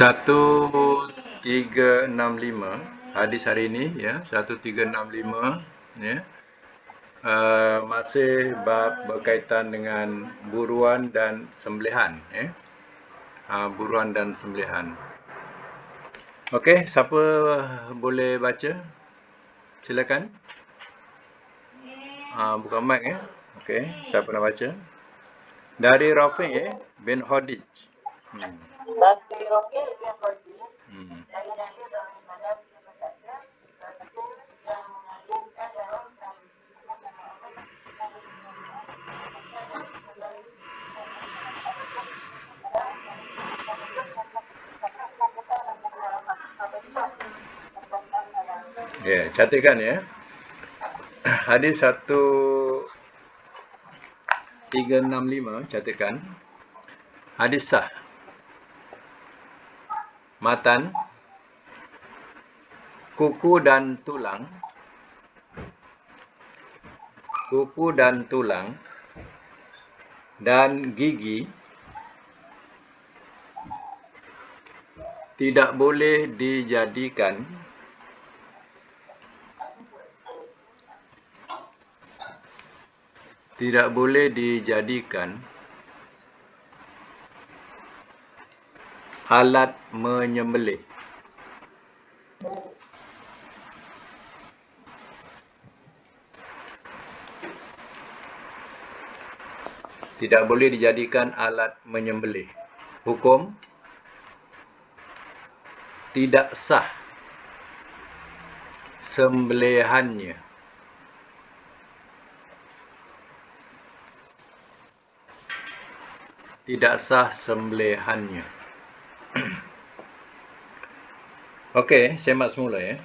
1365 hadis hari ini ya, 1365 ya. Masih bab berkaitan dengan buruan dan sembelihan ya. Buruan dan sembelihan. Okey, siapa boleh baca? Silakan. Buka mic ya. Okey, siapa nak baca? Dari Rafi' bin Khadij. Dari Rafi' bin Khadij. Dari Nabi SAW berkata, itu yang mengajukan dalam Ya, catatkan ya. Hadis 1365, catatkan. Hadis sah. Matan, kuku dan tulang, dan gigi tidak boleh dijadikan alat menyembelih. Tidak boleh dijadikan alat menyembelih. Hukum tidak sah sembelihannya. Tidak sah sembelihannya. Okey, semak semula ya.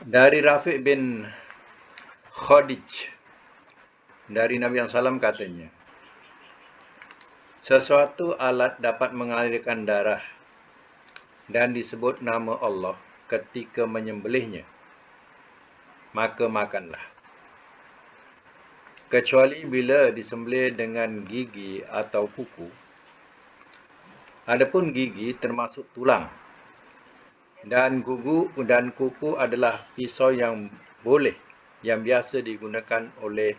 Dari Rafi' bin Khadij, dari Nabi SAW katanya, sesuatu alat dapat mengalirkan darah dan disebut nama Allah ketika menyembelihnya, maka makanlah. Kecuali bila disembelih dengan gigi atau kuku. Adapun gigi termasuk tulang, dan kuku adalah pisau yang biasa digunakan oleh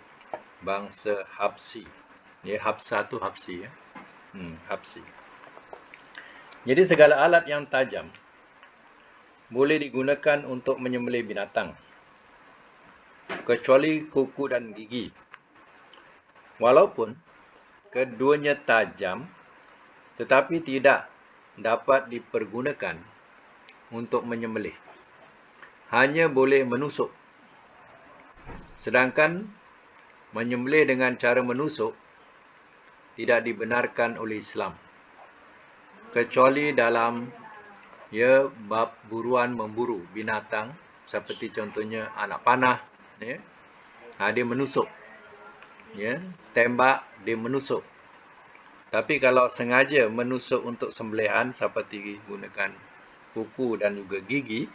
bangsa Habsi. Ya, Habsa tu Habsi ya. Habsi. Jadi segala alat yang tajam boleh digunakan untuk menyembelih binatang, kecuali kuku dan gigi. Walaupun keduanya tajam, tetapi tidak dapat dipergunakan untuk menyembelih. Hanya boleh menusuk. Sedangkan menyembelih dengan cara menusuk tidak dibenarkan oleh Islam, kecuali dalam bab buruan memburu binatang, seperti contohnya anak panah ya. Dia menusuk ya, tembak dia menusuk. Tapi kalau sengaja menusuk untuk sembelihan seperti gunakan kuku dan juga gigi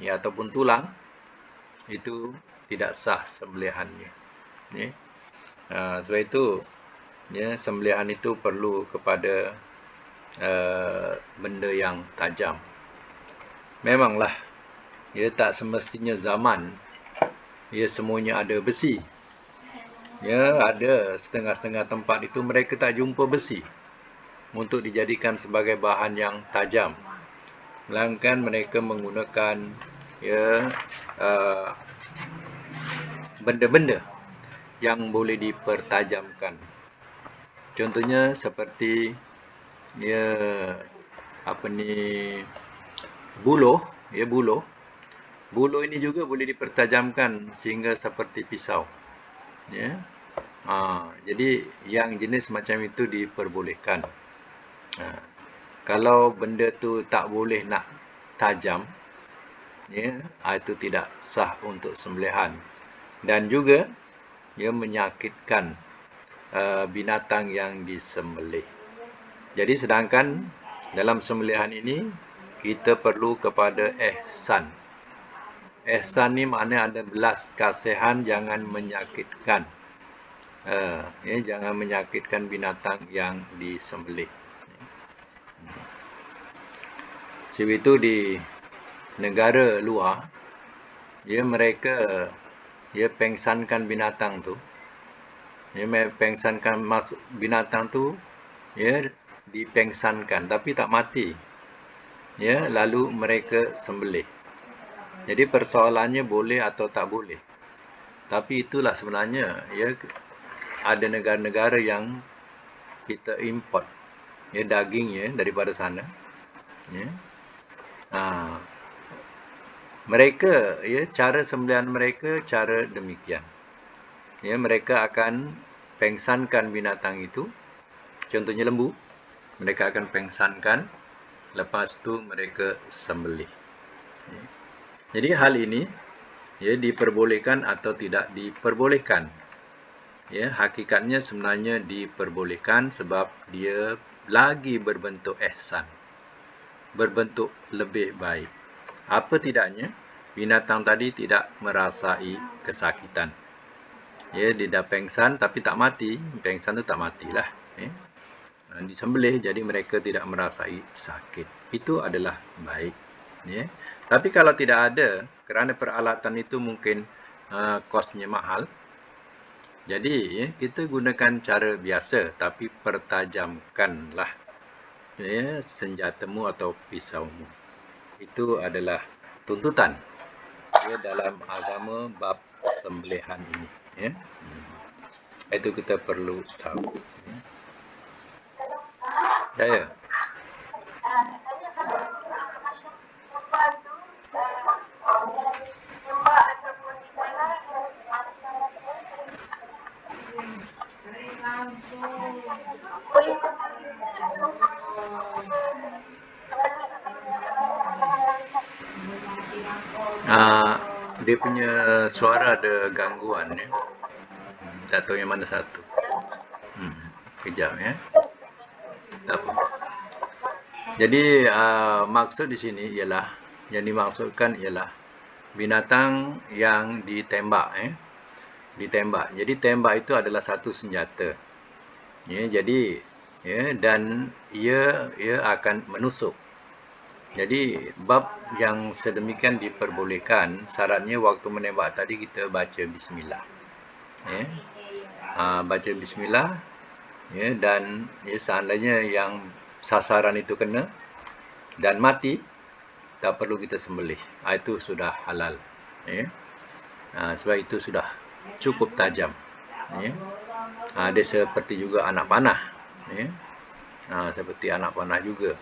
ya, ataupun tulang, itu tidak sah sembelihannya ya. Sebab itu ya, sembelihan itu perlu kepada benda yang tajam. Memanglah ya, tak semestinya zaman ya semuanya ada besi. Ya, ada setengah-setengah tempat itu mereka tak jumpa besi untuk dijadikan sebagai bahan yang tajam, melainkan mereka menggunakan benda-benda yang boleh dipertajamkan. Contohnya seperti buluh ya, buluh ini juga boleh dipertajamkan sehingga seperti pisau ya. Jadi yang jenis macam itu diperbolehkan. Kalau benda tu tak boleh nak tajam ya, itu tidak sah untuk sembelihan, dan juga menyakitkan binatang yang disembelih. Jadi sedangkan dalam sembelihan ini kita perlu kepada ihsan. Ihsan ni makna ada belas kasihan, jangan menyakitkan. Ya, jangan menyakitkan binatang yang disembelih. Sebab itu di negara luar, ya mereka pengsankan binatang tu. Ya, pengsankan binatang tu, ya dipengsankan tapi tak mati. Ya, lalu mereka sembelih. Jadi persoalannya boleh atau tak boleh. Tapi itulah sebenarnya, ya ada negara-negara yang kita import ya dagingnya daripada sana. Ya. Mereka ya cara sembelihan mereka cara demikian. Ya, mereka akan pengsankan binatang itu. Contohnya lembu, mereka akan pengsankan, lepas tu mereka sembelih. Ya. Jadi hal ini ya diperbolehkan atau tidak diperbolehkan. Ya, hakikatnya sebenarnya diperbolehkan sebab dia lagi berbentuk ihsan, berbentuk lebih baik. Apa tidaknya, binatang tadi tidak merasai kesakitan. Ya, dia dah pengsan tapi tak mati. Pengsan tu tak matilah. Ya. Disembelih jadi mereka tidak merasai sakit. Itu adalah baik. Ya. Tapi kalau tidak ada, kerana peralatan itu mungkin kosnya mahal, jadi ya, kita gunakan cara biasa tapi pertajamkanlah ya, senjatamu atau pisaumu. Itu adalah tuntutan ya, dalam agama bab sembelihan ini. Ya. Itu kita perlu tahu. Ya, ya. Dia punya suara ada gangguan ya. Tak tahu yang mana satu. Kejap ya. Tak apa. Jadi maksud di sini ialah, yang dimaksudkan ialah binatang yang ditembak ditembak. Jadi tembak itu adalah satu senjata. Ya, jadi ya, dan ia akan menusuk. Jadi bab yang sedemikian diperbolehkan, syaratnya waktu menembak tadi kita baca bismillah. Ya. Baca bismillah ya, dan ya, seandainya yang sasaran itu kena dan mati, tak perlu kita sembelih. Itu sudah halal. Ya. Sebab itu sudah cukup tajam. Ya. Dia seperti juga anak panah. Ya. Seperti anak panah juga.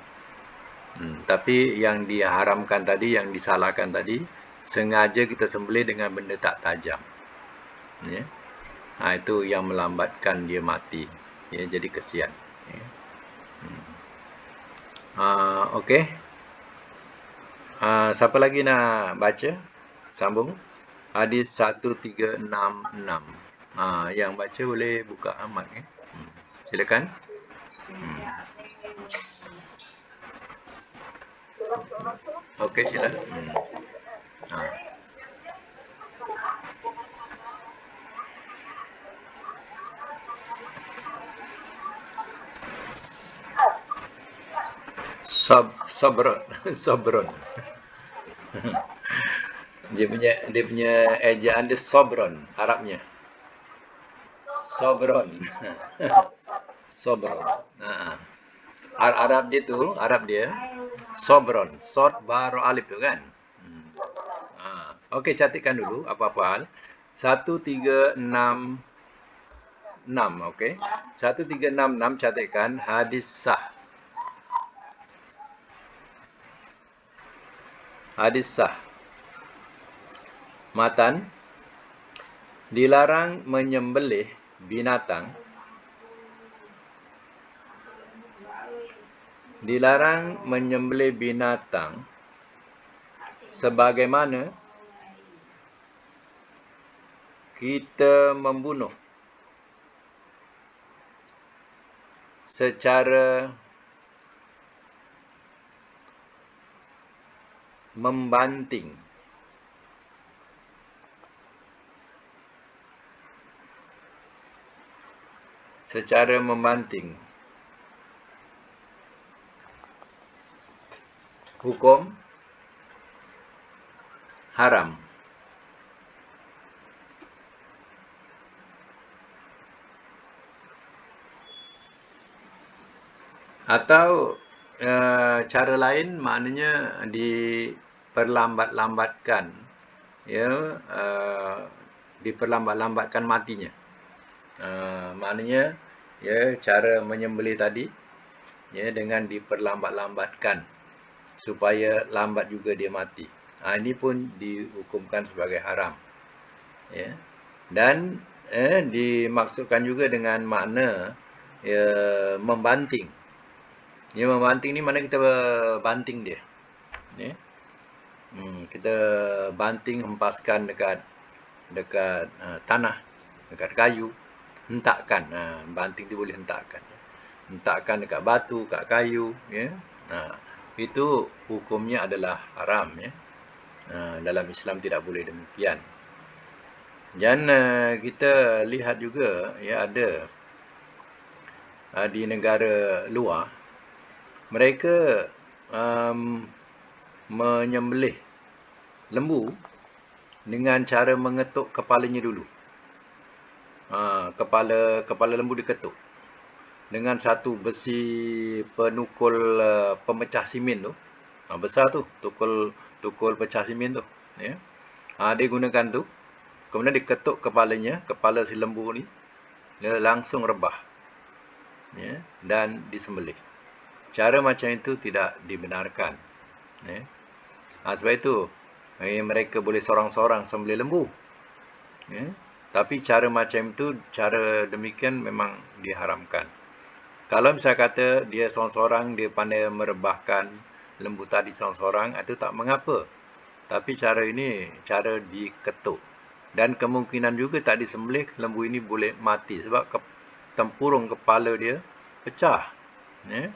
Tapi yang diharamkan tadi, yang disalahkan tadi, sengaja kita sembelih dengan benda tak tajam. Ya. Itu yang melambatkan dia mati. Ya, jadi kesian. Ya. Okey. Siapa lagi nak baca? Sambung. Hadis 1366. Yang baca boleh buka amat ya. Silakan. Okey, silakan. Sabron. Dia punya ejaan dia sabron, Arabnya. Sabron. Sabron. Arab dia sabron. Sod bar alif tu kan. Okey, catatkan dulu apa-apa hal. 1366. Okey. 1366 catatkan hadis sah. Hadis sah. Matan, dilarang menyembelih binatang. Dilarang menyembelih binatang sebagaimana kita membunuh secara membanting secara membanting. Hukum haram. Atau cara lain maknanya diperlambat-lambatkan, ya, diperlambat-lambatkan matinya. Maknanya, ya, cara menyembelih tadi, ya, dengan diperlambat-lambatkan supaya lambat juga dia mati. Ini pun dihukumkan sebagai haram, ya. Dan dimaksudkan juga dengan makna, ya, membanting. Ya, membanting ni mana kita banting dia, ya. Kita banting, hempaskan dekat tanah, dekat kayu, hentakkan. Banting tu boleh hentakkan. Hentakkan dekat batu, dekat kayu, ya. Itu hukumnya adalah haram, ya. Dalam Islam tidak boleh demikian. Dan kita lihat juga, ya, ada di negara luar, mereka menyembelih lembu dengan cara mengetuk kepalanya dulu. Kepala lembu diketuk dengan satu besi penukul pemecah simen tu. Besar tu, tukul pecah simen tu, ya. Dia gunakan tu, kemudian diketuk kepalanya, kepala si lembu ni, dia langsung rebah, ya, dan disembelih. Cara macam itu tidak dibenarkan, ya. Sebab itu mereka boleh sorang-sorang sembelih lembu, ya. Tapi cara macam itu, cara demikian memang diharamkan. Kalau misalnya kata dia sorang-sorang, dia pandai merebahkan lembu tadi sorang-sorang, itu tak mengapa. Tapi cara ini cara diketuk, dan kemungkinan juga tak disembelih, lembu ini boleh mati sebab tempurung kepala dia pecah, ya.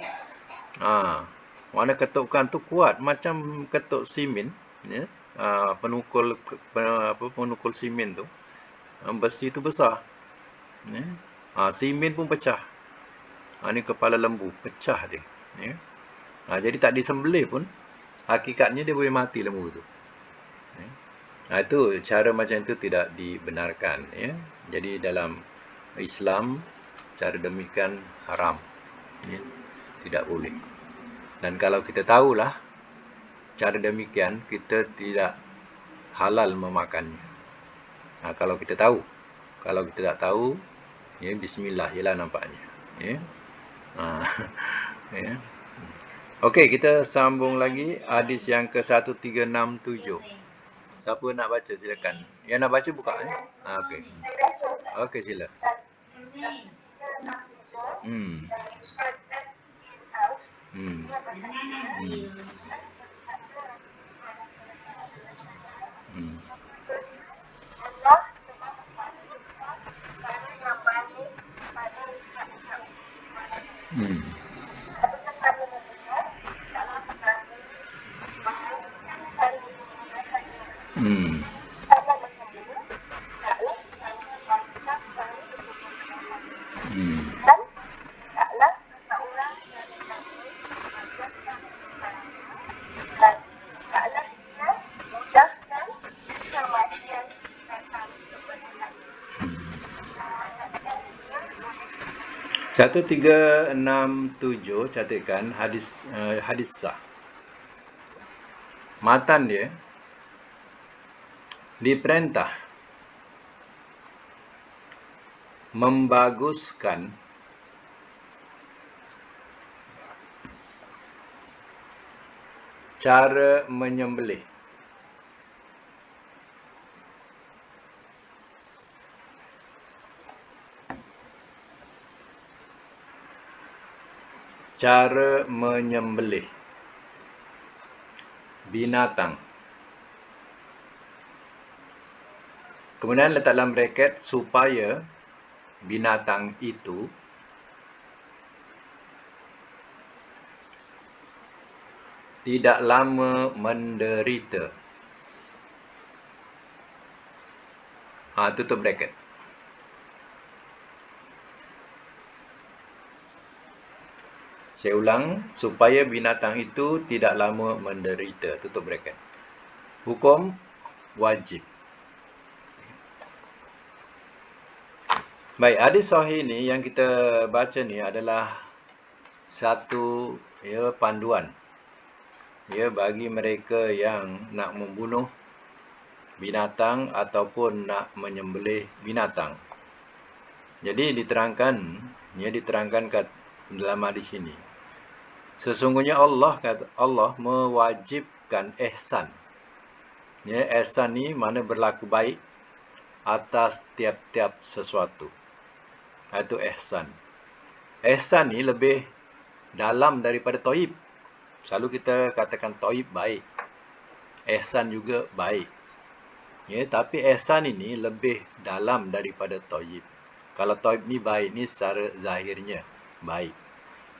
Mana ketukan tu kuat macam ketuk simen, ya. Penukul simen tu, besi tu besar, ya. Simen pun pecah. Ini kepala lembu pecah dia, ya. Jadi tak disembelih pun, hakikatnya dia boleh mati lembu tu, ya. Itu cara macam itu tidak dibenarkan, ya. Jadi dalam Islam cara demikian haram, ya. Tidak boleh. Dan kalau kita tahulah cara demikian, kita tidak halal memakannya. Kalau kita tahu. Kalau kita tak tahu, ya, bismillah jelah nampaknya, ya. Ya. Okey, kita sambung lagi hadis yang ke-1367. Siapa nak baca silakan. Yang nak baca buka, ya. Okey. Okey, sila. Hmm. Satu 1367 catatkan hadis sah. Matan dia diperintah membaguskan cara menyembelih. Cara menyembelih binatang. Kemudian letak dalam braket supaya binatang itu tidak lama menderita. Tutup braket. Saya ulang, supaya binatang itu tidak lama menderita. Tutup bracket. Hukum wajib. Baik, hadis sahih ni yang kita baca ni adalah satu panduan bagi mereka yang nak membunuh binatang ataupun nak menyembelih binatang. Jadi diterangkan dalam hadis ini, sesungguhnya Allah mewajibkan ihsan. Ihsan ni mana berlaku baik atas tiap-tiap sesuatu. Itu ihsan. Ihsan ni lebih dalam daripada thayyib. Selalu kita katakan thayyib baik. Ihsan juga baik. Tapi ihsan ini lebih dalam daripada thayyib. Kalau thayyib ni baik ni secara zahirnya baik.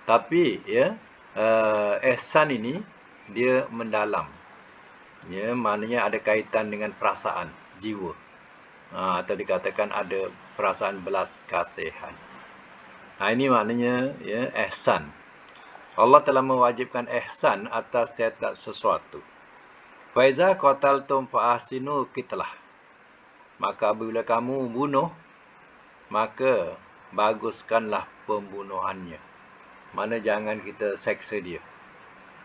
Tapi ihsan ini dia mendalam. Maknanya ada kaitan dengan perasaan jiwa. Atau dikatakan ada perasaan belas kasihan. Ini maknanya ihsan. Allah telah mewajibkan ihsan atas tiap-tiap sesuatu. Fa iza qataltum fa ahsinu qitlah. Maka apabila kamu bunuh, maka baguskanlah pembunuhannya. Mana jangan kita seksa dia.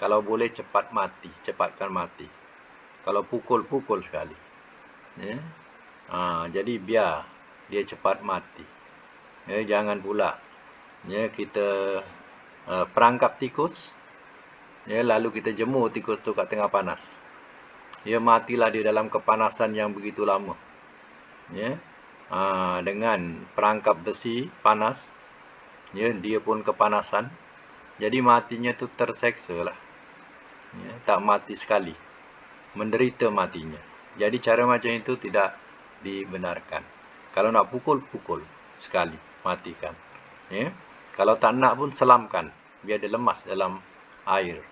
Kalau boleh cepatkan mati. Kalau pukul sekali. Jadi biar dia cepat mati. Jangan pula kita perangkap tikus, lalu kita jemur tikus tu kat tengah panas. Matilah dia dalam kepanasan yang begitu lama. Dengan perangkap besi panas, dia pun kepanasan. Jadi matinya tu terseksa lah. Tak mati sekali. Menderita matinya. Jadi cara macam itu tidak dibenarkan. Kalau nak pukul sekali, matikan. Kalau tak nak pun selamkan, biar dia lemas dalam air.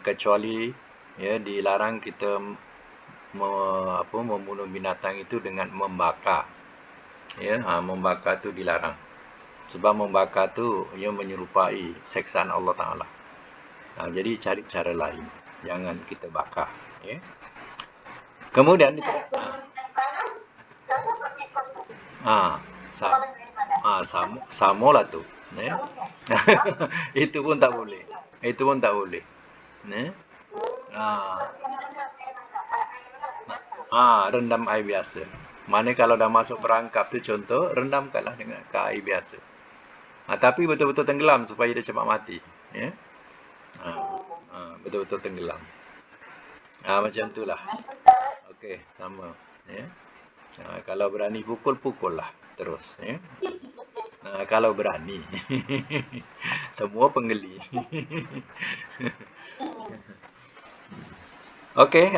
Kecuali dilarang kita membunuh binatang itu dengan membakar. Membakar tu dilarang. Sebab membakar tu menyerupai seksaan Allah Ta'ala. Jadi cari cara lain. Jangan kita bakar. Kemudian samolah tu. Itu pun tak boleh. Rendam air biasa. Mana kalau dah masuk perangkap tu contoh, rendamkanlah dengan air biasa. Tapi betul-betul tenggelam supaya dia cepat mati. Betul-betul tenggelam. Macam itulah. Okey, sama. Kalau berani pukul lah terus. Kalau berani. Semua penggeli. Okey,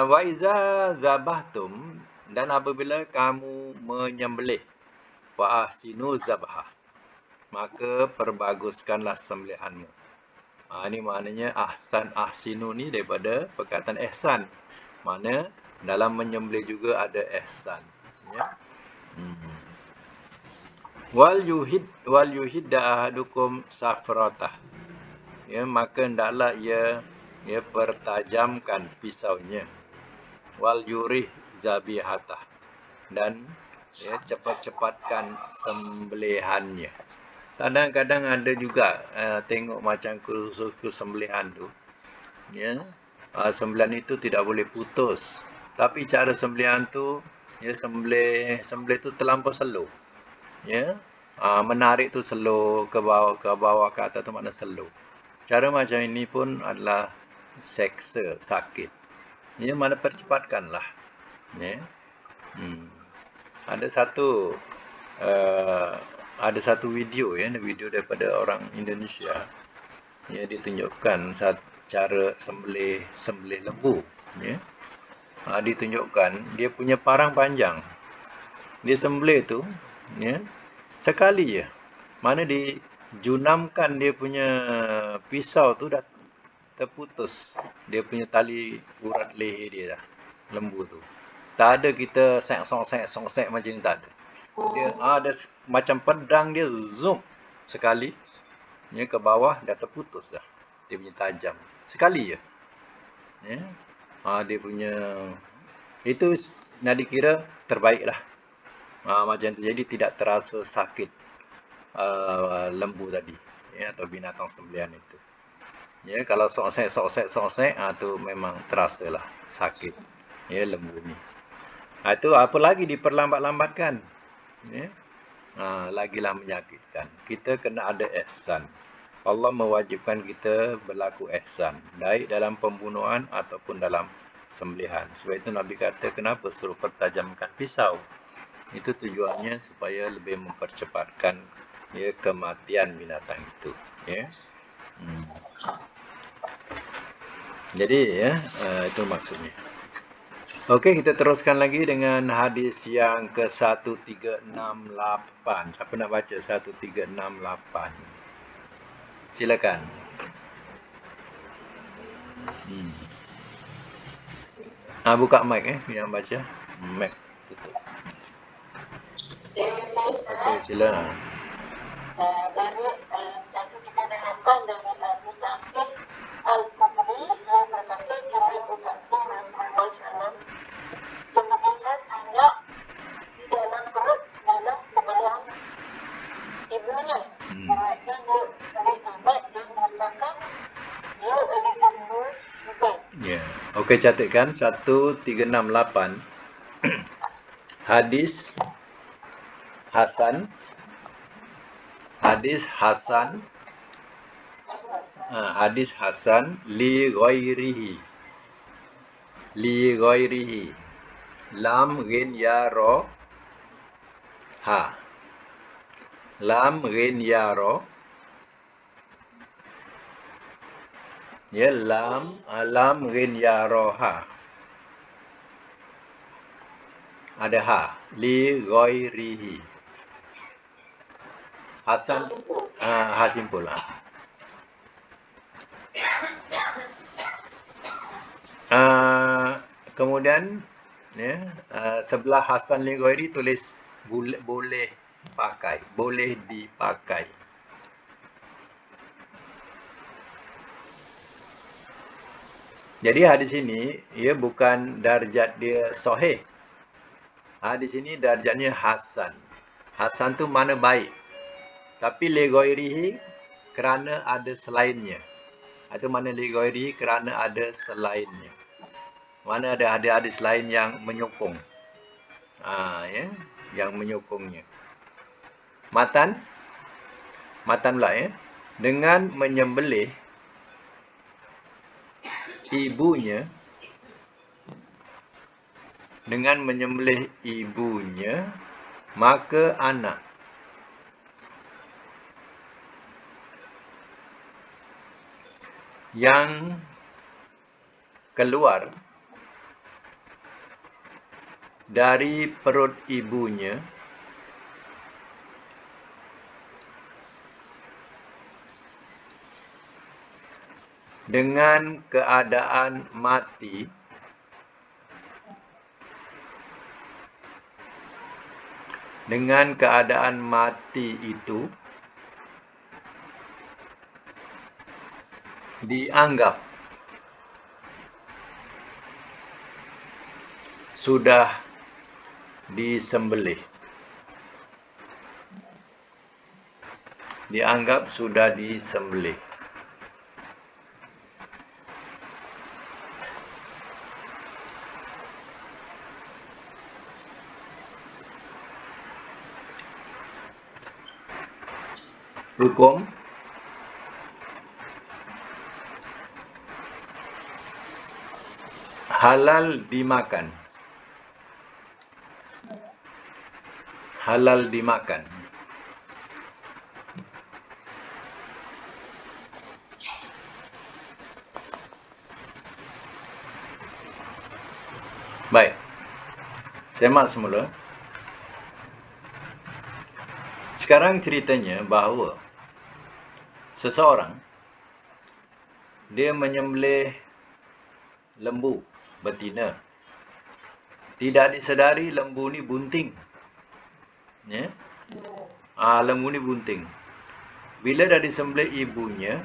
wa iza zabahtum, dan apabila kamu menyembelih, fa ahsinu zabah, maka perbaguskanlah sembelihanmu. Ini maknanya ahsinu ni daripada perkataan ihsan. Mana dalam menyembelih juga ada ihsan. Wal yuhid ahadukum safratah. Maka hendaklah ia pertajamkan pisaunya. Wal yurih zabihatah, dan cepat-cepatkan sembelihannya. Kadang-kadang ada juga tengok macam kursus sembelihan tu. Sembelihan itu tidak boleh putus. Tapi cara sembelihan tu sembelih tu terlampau slow. Menarik tu slow, ke bawah ke atas tu makna slow. Cara macam ini pun adalah seksa, sakit. Mana percepatkanlah. Ada satu video daripada orang Indonesia. Ditunjukkan cara sembelih lembu. Ditunjukkan dia punya parang panjang. Dia sembelih tu sekali je. Mana dijunamkan dia punya pisau tu dah terputus. Dia punya tali urat leher dia dah. Lembu tu. Tak ada kita sek macam ni, tak ada. Dia ada macam pedang dia zoom sekali. Ya, ke bawah dah terputus dah. Dia punya tajam. Sekali je. Ya. Dia punya itu nak dikira terbaik lah. Macam tu, jadi tidak terasa sakit lembu tadi, ya, atau binatang sembelihan itu. Ya, kalau soksek tu memang terasa lah sakit, ya, lembu ni. Itu apa lagi diperlambat-lambatkan, ya. Lagilah menyakitkan. Kita kena ada ihsan. Allah mewajibkan kita berlaku ihsan, baik dalam pembunuhan ataupun dalam sembelihan. Sebab itu Nabi kata, kenapa suruh pertajamkan pisau? Itu tujuannya supaya lebih mempercepatkan, ya, kematian binatang itu, ya. Jadi, ya, itu maksudnya. Okey, kita teruskan lagi dengan hadis yang ke-1368. Siapa nak baca 1368? Silakan. Buka mic, yang baca. Mic tutup. Okey, sila. Dari satu kita dengarkan dari Abu Sa'id Al-Khudri yang berkata dari ucapnya Rasulullah SAW, sebenarnya anak di dalam perut dalam kebelaan ibunya, berarti dia oleh ubat dan merasakan dia oleh lembu juga. Ya, okey, catatkan 1368. Hadis Hasan. Hadis Hasan. Hadis Hasan li ghairihi. Li ghairihi. Lam ghin ya ra. Ha. Lam ghin ya ra. Ya, lam ghin ya ra ha. Ada ha. Li ghairihi. Hasan ha simpul lah. Kemudian, ya, sebelah Hasan li ghairi tulis boleh pakai, boleh dipakai. Jadi hadis ini, ia bukan darjat dia sahih. Hadis ini darjatnya hasan. Hasan tu mana baik. Tapi li ghairihi kerana ada selainnya. Itu mana li ghairihi kerana ada selainnya. Mana ada hadis lain yang menyokong. Ya, yang menyokongnya. Matan pula, ya. Dengan menyembelih ibunya, maka anak yang keluar dari perut ibunya dengan keadaan mati, itu dianggap sudah disembelih. Hukum halal dimakan. Baik. Semak semula. Sekarang ceritanya bahawa seseorang dia menyembelih lembu betina. Tidak disedari lembu ni bunting. Ya. Lembu ni bunting. bila dah disembelih ibunya,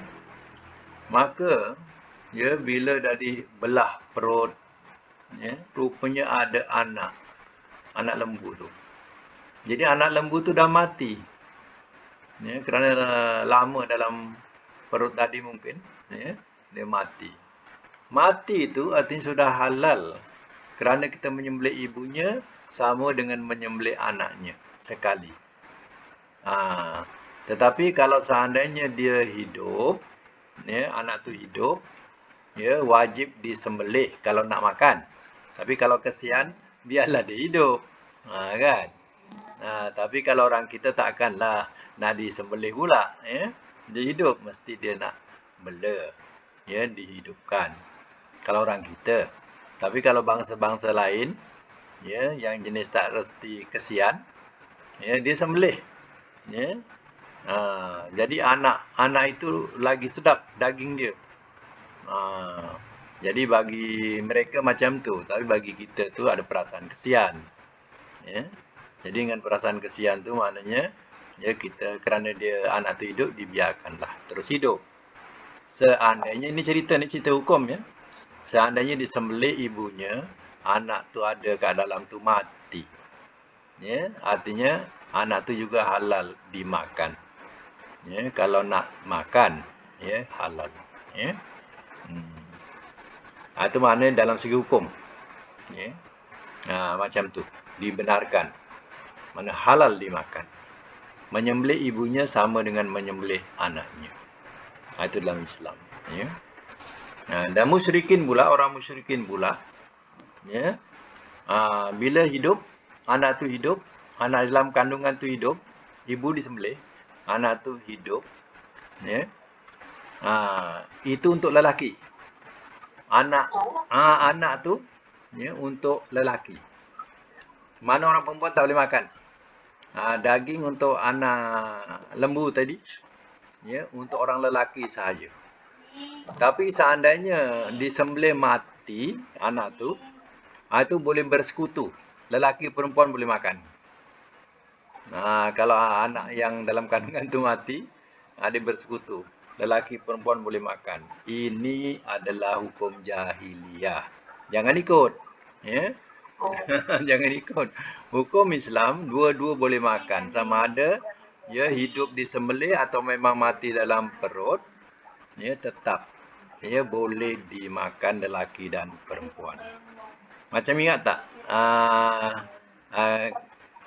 maka ya bila dah dibelah perut, ya, rupanya ada anak lembu tu. Jadi anak lembu tu dah mati. Ya, kerana lama dalam perut tadi mungkin, ya, dia mati. Mati itu artinya sudah halal. Kerana kita menyembelih ibunya sama dengan menyembelih anaknya sekali. Tetapi kalau seandainya dia hidup, ya, anak tu hidup, ya, wajib disembelih kalau nak makan. Tapi kalau kesian, biarlah dia hidup. Kan? Tapi kalau orang kita takkanlah nak disembelih pula, ya. Dia hidup mesti dia nak bela, ya, dihidupkan. Kalau orang kita. Tapi kalau bangsa-bangsa lain, ya, yang jenis tak reti kesian, ya, dia sembelih, ya. Jadi anak itu lagi sedap daging dia. Jadi bagi mereka macam tu, tapi bagi kita tu ada perasaan kesian, ya. Jadi dengan perasaan kesian tu maknanya, ya, kita kerana dia anak tu hidup, dibiarkanlah terus hidup. Seandainya ini cerita hukum, ya. Seandainya disembelih ibunya, anak tu ada kat dalam tu mati, ya, artinya anak tu juga halal dimakan. Ya, kalau nak makan, ya, halal, ya. Itu makna dalam segi hukum, ya. Macam tu dibenarkan, mana halal dimakan. Menyembelih ibunya sama dengan menyembelih anaknya. Itu dalam Islam, ya. Dan musyrikin pula, orang musyrikin pula, ya, bila hidup, anak tu hidup, anak dalam kandungan tu hidup, ibu disembelih, anak tu hidup, ya. Itu untuk lelaki. Anak tu, ya, untuk lelaki. Mana orang perempuan tak boleh makan. Daging untuk anak lembu tadi, ya, untuk orang lelaki sahaja. Tapi seandainya disembelih mati anak tu, itu boleh bersekutu. Lelaki perempuan boleh makan. Kalau anak yang dalam kandungan tu mati, dia bersekutu. Lelaki perempuan boleh makan. Ini adalah hukum jahiliyah. Jangan ikut, ya. Jangan ikut. Hukum Islam dua-dua boleh makan, sama ada ya hidup disembelih atau memang mati dalam perut, ya, tetap ya boleh dimakan lelaki dan perempuan. Macam ingat tak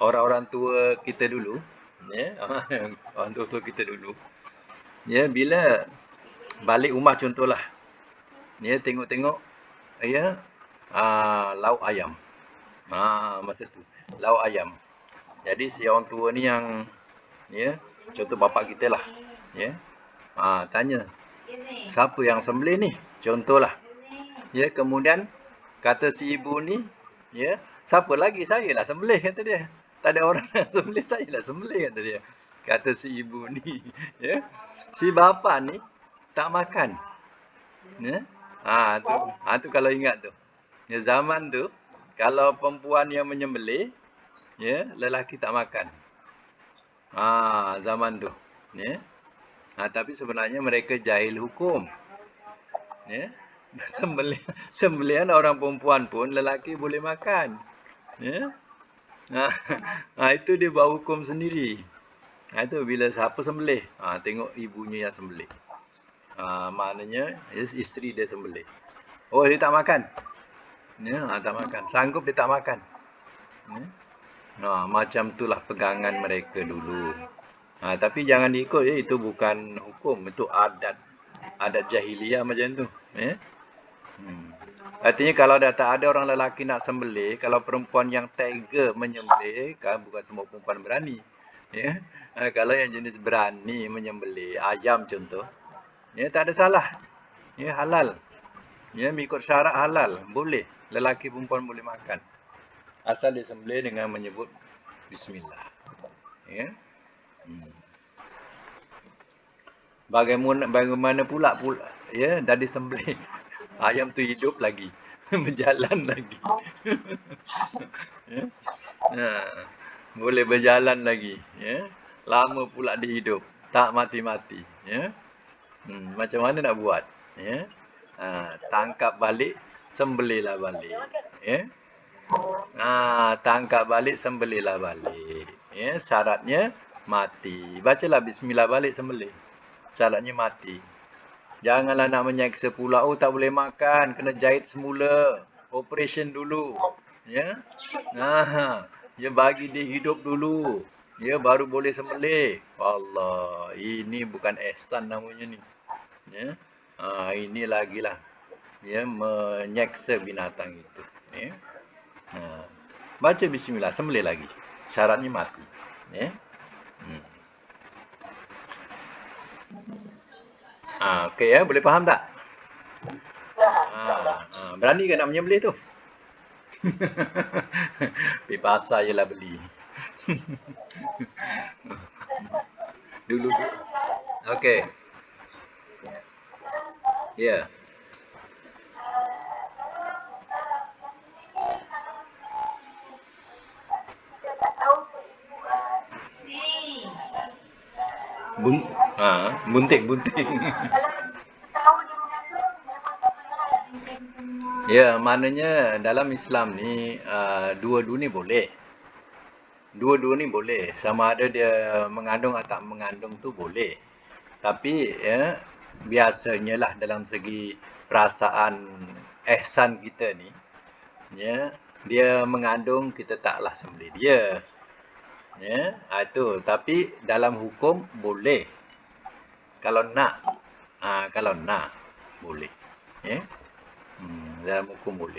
orang-orang tua kita dulu, ya, orang tua kita dulu, ya, bila balik rumah contohlah, ya, tengok-tengok, ya, lauk ayam. Masa tu lauk ayam. Jadi si orang tua ni yang, ya, contoh bapak kita lah, ya, tanya, siapa yang sembelih ni? Contohlah. Ya, kemudian kata si ibu ni, ya, siapa lagi? Saya lah sembelih, kata dia. Tak ada orang yang sembelih, saya lah sembelih, kata dia. Kata si ibu ni, ya. Si bapa ni tak makan. Ya. Tu kalau ingat tu. Ya, zaman tu kalau perempuan yang menyembelih, ya, lelaki tak makan. Zaman tu, ya. Tapi sebenarnya mereka jahil hukum, ya. Sembelihan orang perempuan pun lelaki boleh makan, ya. Itu dia buat hukum sendiri. Itu bila siapa sembelih, tengok ibunya yang sembelih. Maknanya isteri dia sembelih. Oh, dia tak makan. Ya, tak makan. Sanggup dia tak makan. Ya. Macam itulah pegangan mereka dulu. Tapi jangan diikut, ya, itu bukan hukum, itu adat. Adat jahiliyah macam tu, ya. Artinya kalau dah tak ada orang lelaki nak sembelih, kalau perempuan yang tega menyembelih, kan bukan semua perempuan berani, ya. Kalau yang jenis berani menyembelih ayam contoh, ya, tak ada salah, ya, halal, ya, mengikut syarat halal, boleh, lelaki perempuan boleh makan, asal disembelih dengan menyebut bismillah, ya. Bagaimana pula, ya, dah disembelih, ayam tu hidup lagi, berjalan lagi. Ya. Boleh berjalan lagi, ya. Lama pula dia hidup. Tak mati-mati. Ya. Macam mana nak buat? Ya. Tangkap balik, sembelihlah balik. Ya. Tangkap balik, sembelihlah balik. Ya, syaratnya mati. Bacalah bismillah balik sembelih. Syaratnya mati. Janganlah nak menyeksa pula. Oh, tak boleh makan, kena jahit semula. Operation dulu. Ya. Ya, bagi dia hidup dulu. Ya, baru boleh sembelih. Allah, ini bukan ihsan namanya ni. Ya. Ini lagilah. Ya, menyeksa binatang itu. Ya. Baca bismillah, sembelih lagi. Syaratnya mati. Ya. Okey ya, boleh faham tak? Berani ke nak menyembelih tu? Pergi pasar je lah beli. Dulu. Okey. Ya. Bunting. Ya, maknanya dalam Islam ni dua-dua ni boleh. Dua-dua ni boleh. Sama ada dia mengandung atau tak mengandung tu boleh. Tapi ya, biasanya lah dalam segi perasaan ihsan kita ni, ya, dia mengandung kita taklah sembelih dia. Ya, itu. Tapi dalam hukum boleh. Kalau nak, boleh. Ya. Dalam hukum boleh.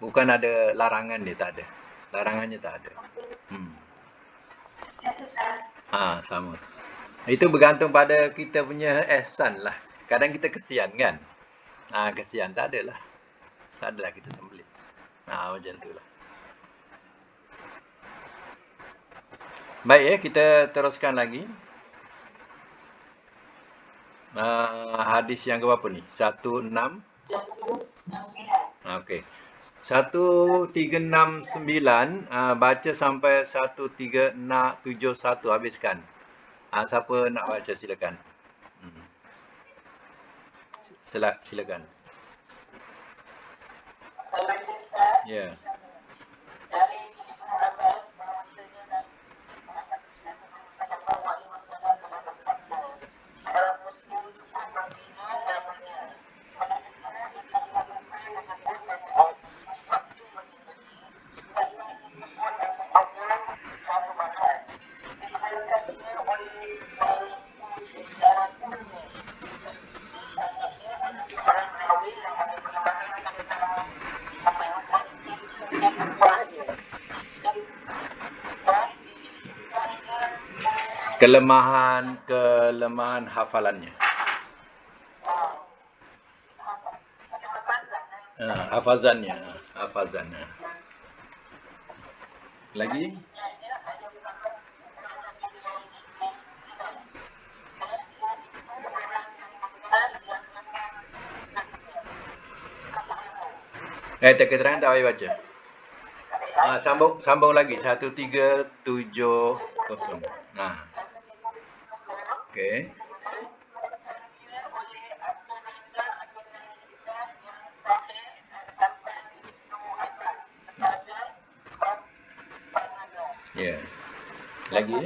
Bukan ada larangan dia, tak ada. Larangannya tak ada. Sama. Itu bergantung pada kita punya ihsan lah. Kadang kita kesian kan? Kesian tak adalah. Tak adalah kita sembelih. Macam tu lah. Baik ya, kita teruskan lagi. Hadis yang berapa ni? 16? Okey. 1369, baca sampai 1371 habiskan. Siapa nak baca silakan. Silakan. Ya. Dari Ibnu Abbas bahwasanya Muhammad sallallahu alaihi wasallam telah bersabda, seorang muslim cukup baginya agamanya melainkan dia dilakukan dengan berkata waktu menyembelih baiklah disebut nama Allah satu mahal dikeluarkan dia oleh darah putih. Ini sangatnya ada seorang rawi yang ada penambahan tentang apa yang kelemahan hafalannya. Hafazannya. Lagi? Keterangan tak payah baca. Sambung lagi 1370. Okey. Ya. Lagi?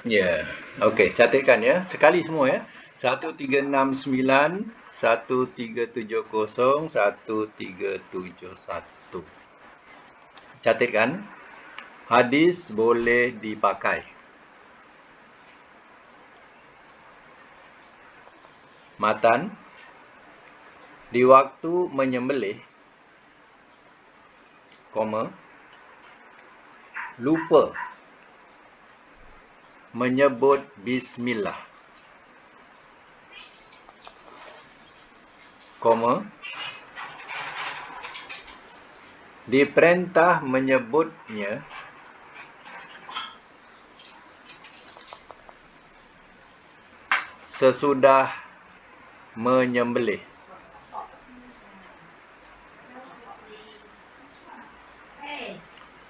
Ya. Okey, catatkan ya. Sekali semua ya. 1369, 1370, 1371. Catatkan. Hadis boleh dipakai. Matan. Di waktu menyembelih, lupa menyebut bismillah, Diperintah menyebutnya sesudah menyembelih.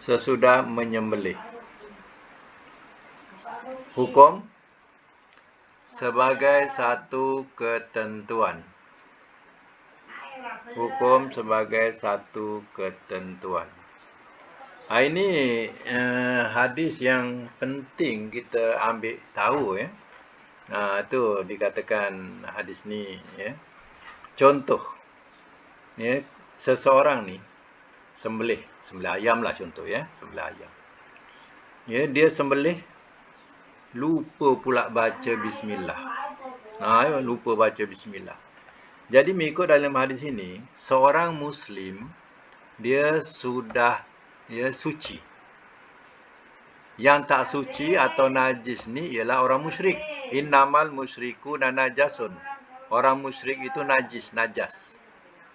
Sesudah menyembelih. Hukum sebagai satu ketentuan. Hukum sebagai satu ketentuan. Ini hadis yang penting kita ambil tahu ya. Itu dikatakan hadis ni ya. Contoh ya, seseorang ni sembelih ayam lah contoh ya, sembelih ayam. Ya, dia sembelih lupa pula baca bismillah. Lupa baca bismillah. Jadi mengikut dalam hadis ini, seorang muslim dia sudah suci. Yang tak suci atau najis ni ialah orang musyrik. Innamal musyrikuna najasun. Orang musyrik itu najis.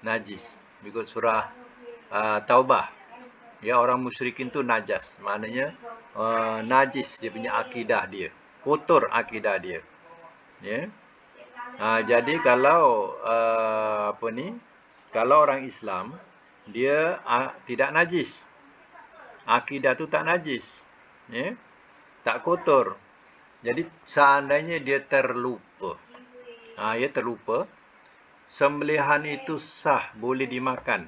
Mengikut surah Taubah. Ya, orang musyrikin itu najas. Maknanya najis dia punya akidah dia. Kotor akidah dia. Ya. Jadi kalau kalau orang Islam dia tidak najis. Akidah tu tak najis. Ya. Tak kotor. Jadi seandainya dia terlupa. Dia terlupa, sembelihan itu sah, boleh dimakan.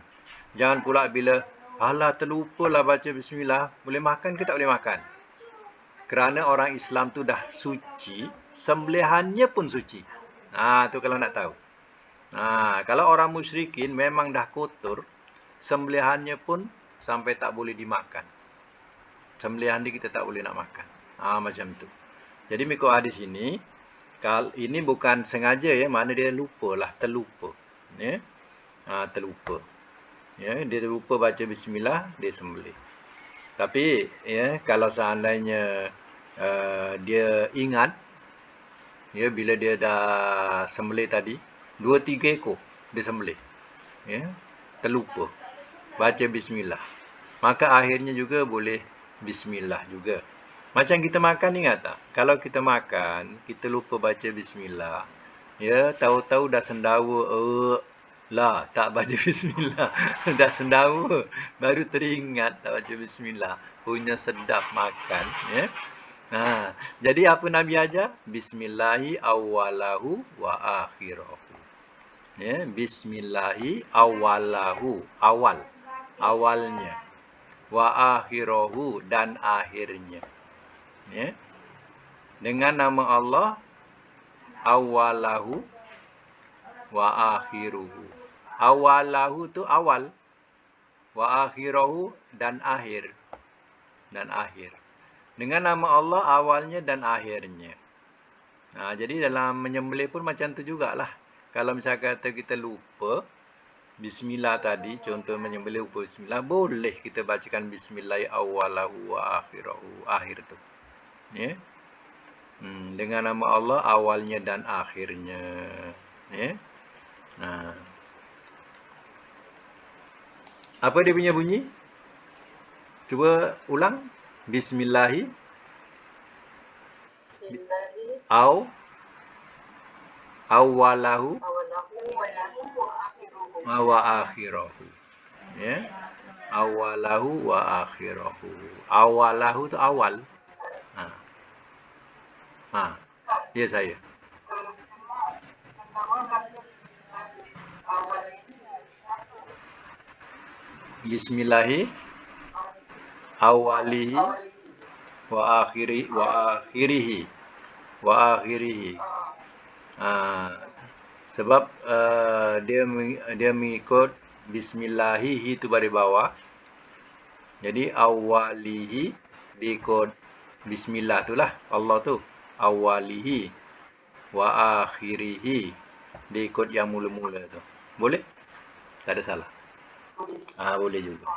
Jangan pula bila terlupalah baca bismillah, boleh makan ke tak boleh makan? Kerana orang Islam tu dah suci, sembelihannya pun suci. Tu kalau nak tahu. Kalau orang musyrikin memang dah kotor, sembelihannya pun sampai tak boleh dimakan. Sembelihan dia kita tak boleh nak makan. Macam tu. Jadi mengikut hadis ini, ini bukan sengaja ya, makna dia lupalah, terlupa. Ya. Terlupa. Ya, dia terlupa baca bismillah, dia sembelih. Tapi ya, kalau seandainya dia ingat ya, bila dia dah sembelih tadi 2-3 ekor dia sembelih, ya, terlupa baca bismillah, maka akhirnya juga boleh bismillah juga. Macam kita makan, ingat tak? Kalau kita makan, kita lupa baca bismillah, ya, tahu-tahu dah sendawa, tak baca bismillah. Dah sendawa, baru teringat tak baca bismillah. Punya sedap makan, ya. Jadi apa Nabi ajar? Bismillahi awwalahu wa akhirahu. Ya, bismillahi awwalahu, awalnya. Wa akhirahu, dan akhirnya. Ya. Dengan nama Allah, awwalahu wa akhiruhu. Awalahu tu awal, wa akhirahu dan akhir. Dengan nama Allah awalnya dan akhirnya. Jadi dalam menyembelih pun macam tu jugalah. Kalau misalkan kata kita lupa bismillah tadi, contoh menyembelih lupa bismillah, boleh kita bacakan bismillah awalahu wa akhirahu, akhir tu. Ya. Dengan nama Allah awalnya dan akhirnya. Ya. Apa dia punya bunyi? Cuba ulang. Bismillahi awalahu wa akhirahu. Ya. Awalahu wa akhirahu. Awalahu tu awal. Ya saya. Bismillahi awalihi wa akhirihi. Sebab dia mengikut bismillahi itu baris bawah. Jadi awalihi diikut bismillah itulah Allah tu. Awalihi wa akhirihi diikut yang mula-mula tu. Boleh? Tak ada salah. Boleh juga.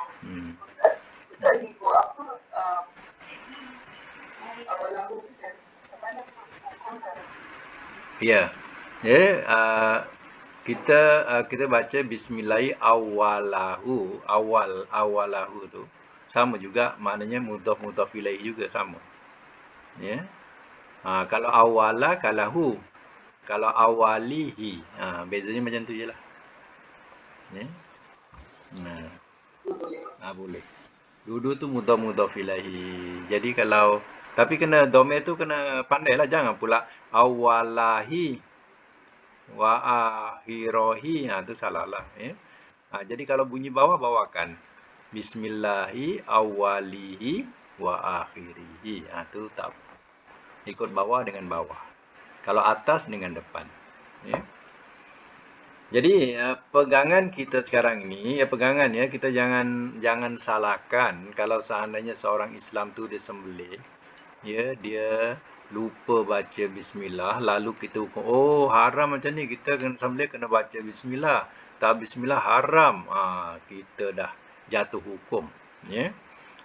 Ya. kita baca bismillahi awalahu tu sama juga, maknanya mudhaf ilaih juga sama. Ya. Kalau awala kalahu, kalau awalihi, bezanya macam tu jelah. Ya. Boleh. Dua tu mudhaf ilaih. Jadi kalau tapi kena domain tu kena pandailah, jangan pula awalahi wa akhirahi, tu salah lah. Ya. Jadi kalau bunyi bawah, bawakan bismillahi awalihi wa akhirihi. Tu tak ikut bawah dengan bawah. Kalau atas dengan depan. Ya. Jadi pegangan kita sekarang ini, pegangan ya, kita jangan salahkan kalau seandainya seorang Islam tu dia sembelih, ya, dia lupa baca bismillah, lalu kita hukum, oh haram macam ni, kita kena sembelih kena baca bismillah. Tak bismillah haram. Kita dah jatuh hukum, ya.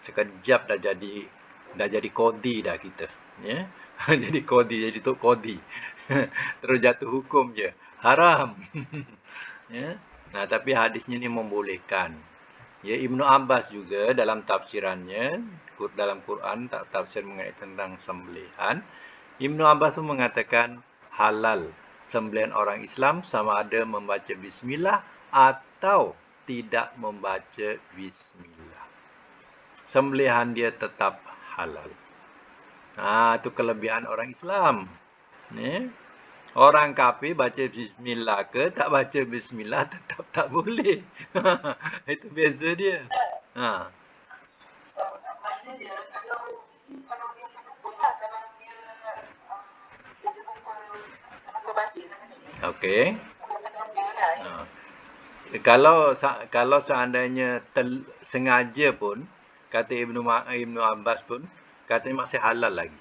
Sekejap dah jadi kodi dah kita, ya. Jadi kodi, jadi tok kodi. Terus jatuh hukum je. Haram. Ya. Tapi hadisnya ni membolehkan. Ya, Ibnu Abbas juga dalam tafsirannya dalam Quran, tafsir mengenai tentang sembelihan, Ibnu Abbas pun mengatakan halal sembelihan orang Islam sama ada membaca bismillah atau tidak membaca bismillah. Sembelihan dia tetap halal. Itu kelebihan orang Islam. Ya. Orang kafir baca bismillah ke tak baca bismillah tetap tak boleh. Itu beza dia. Maknanya dia kalau dia lupa, kalau dia lupa baca lah ni. Okey. Kalau seandainya sengaja pun, kata Ibnu Abbas pun, katanya masih halal lagi.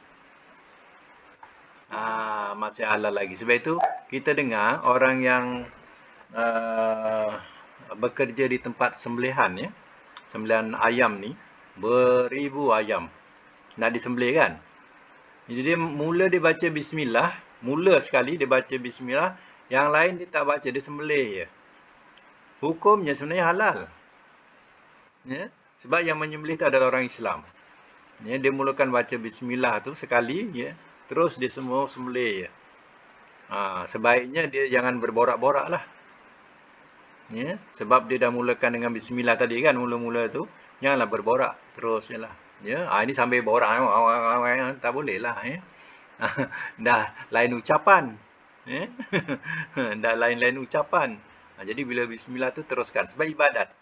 Masih halal lagi. Sebab itu kita dengar orang yang bekerja di tempat sembelihan, ya, sembelihan ayam ni, beribu ayam nak disembelih kan. Jadi dia baca bismillah, mula sekali dia baca bismillah, yang lain dia tak baca, dia sembelih je. Hukumnya sebenarnya halal. Ya, sebab yang menyembelih tu adalah orang Islam. Ya, dia mulakan baca bismillah tu sekali, ya, terus dia semua sembelih je. Sebaiknya dia jangan berborak-borak lah. Ya, sebab dia dah mulakan dengan bismillah tadi kan, mula-mula tu, janganlah berborak terus je lah. Ya, ini sambil borak, tak boleh lah. Ya. Dah lain ucapan. Ya. Dah lain-lain ucapan. Jadi bila bismillah tu teruskan, sebab ibadat.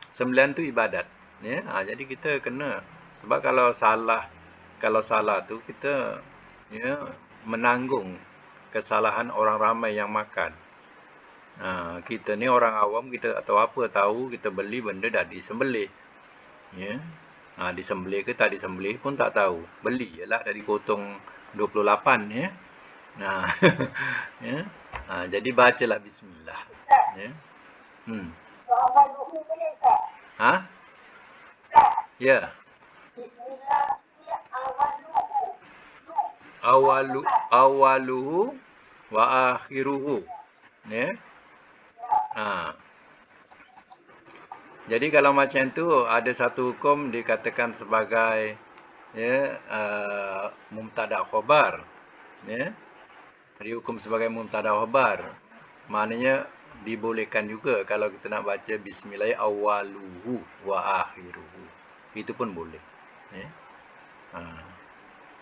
Sembelihan tu ibadat. Ya. Jadi kita kena, sebab kalau salah tu kita, ya, menanggung kesalahan orang ramai yang makan. Kita ni orang awam, kita atau apa tahu, kita beli benda dah disembelih. Ya. Disembelih ke tak disembelih pun tak tahu. Beli je lah, dah dipotong 28, ya. Ya. Jadi bacalah bismillah. Ya. Ya. Awaluhu wa akhiruhu. Ya. Jadi kalau macam tu ada satu hukum dikatakan sebagai, ya, mubtada khabar. Ya. Dihukum sebagai mubtada khabar. Maknanya dibolehkan juga kalau kita nak baca bismillah awaluhu wa akhiruhu. Itu pun boleh. Ya.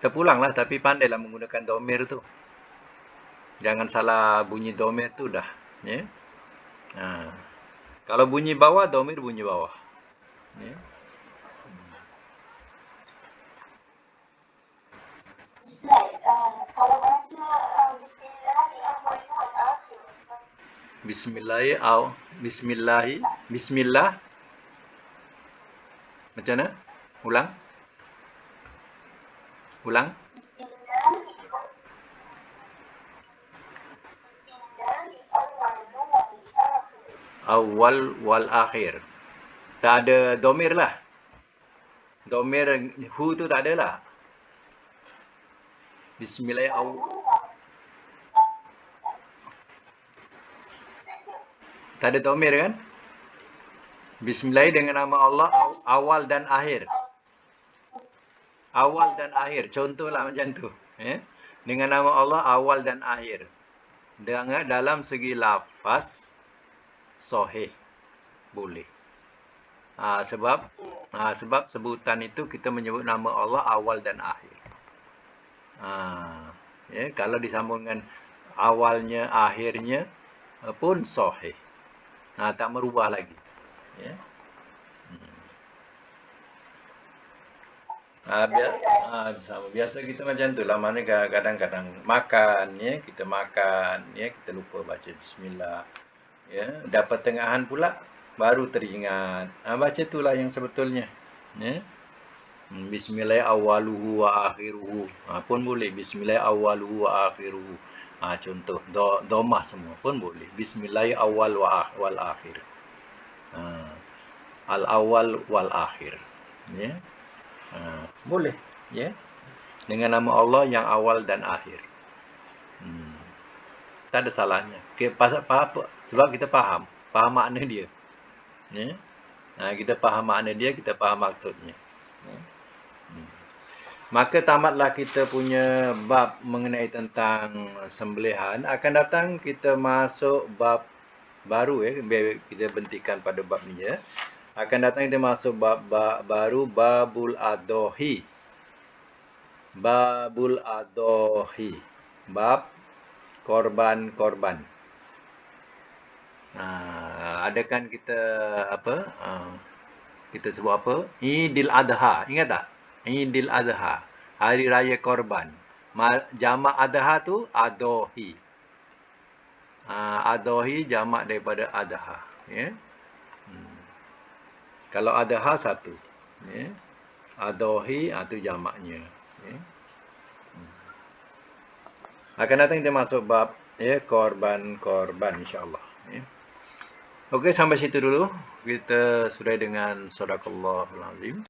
Terpulanglah, tapi pandailah menggunakan domir tu. Jangan salah bunyi domir tu dah. Ya. Kalau bunyi bawah, domir bunyi bawah. Ya. Kalau baca Bismillah. Macam mana? Ulang. Awal wal akhir. Tak ada domir lah. Domir hu tu tak ada lah. Bismillah Tak ada dhamir kan? Bismillah dengan nama Allah awal dan akhir. Awal dan akhir. Contohlah macam tu. Dengan nama Allah awal dan akhir. Dengan dalam segi lafaz sahih boleh. Sebab sebutan itu kita menyebut nama Allah awal dan akhir. Kalau disambung dengan awalnya, akhirnya pun sahih. Tak merubah lagi. Biasa kita macam tu lah. Mana kadang-kadang makan, kita makan, kita lupa baca bismillah. Dah pertengahan pula baru teringat. Baca itulah yang sebetulnya. Bismillah awaluhu wa akhiruhu. Pun boleh. Bismillah awaluhu wa akhiruhu. Contoh domah semua pun boleh. Bismillah awal wal akhir. Al awal wal akhir. Boleh. Dengan nama Allah yang awal dan akhir. Tak ada salahnya. Pasal apa? Sebab kita faham makna dia. Kita faham makna dia, kita faham maksudnya. Maka tamatlah kita punya bab mengenai tentang sembelihan. Akan datang kita masuk bab baru. Kita bentikan pada bab ni. Akan datang kita masuk bab baru, babul adhohi. Babul adhohi. Bab korban-korban. Ada kan kita kita sebut apa? Idul Adha. Ingat tak? Idul Adha. Hari raya korban. Jamak adha tu adhohi. Adhohi jamak daripada adha. Kalau adha satu. Adhohi itu jamaknya. Akan datang kita masuk bab korban-korban insya-Allah. Okey, sampai situ dulu. Kita sudah dengan sadaqallahul azim.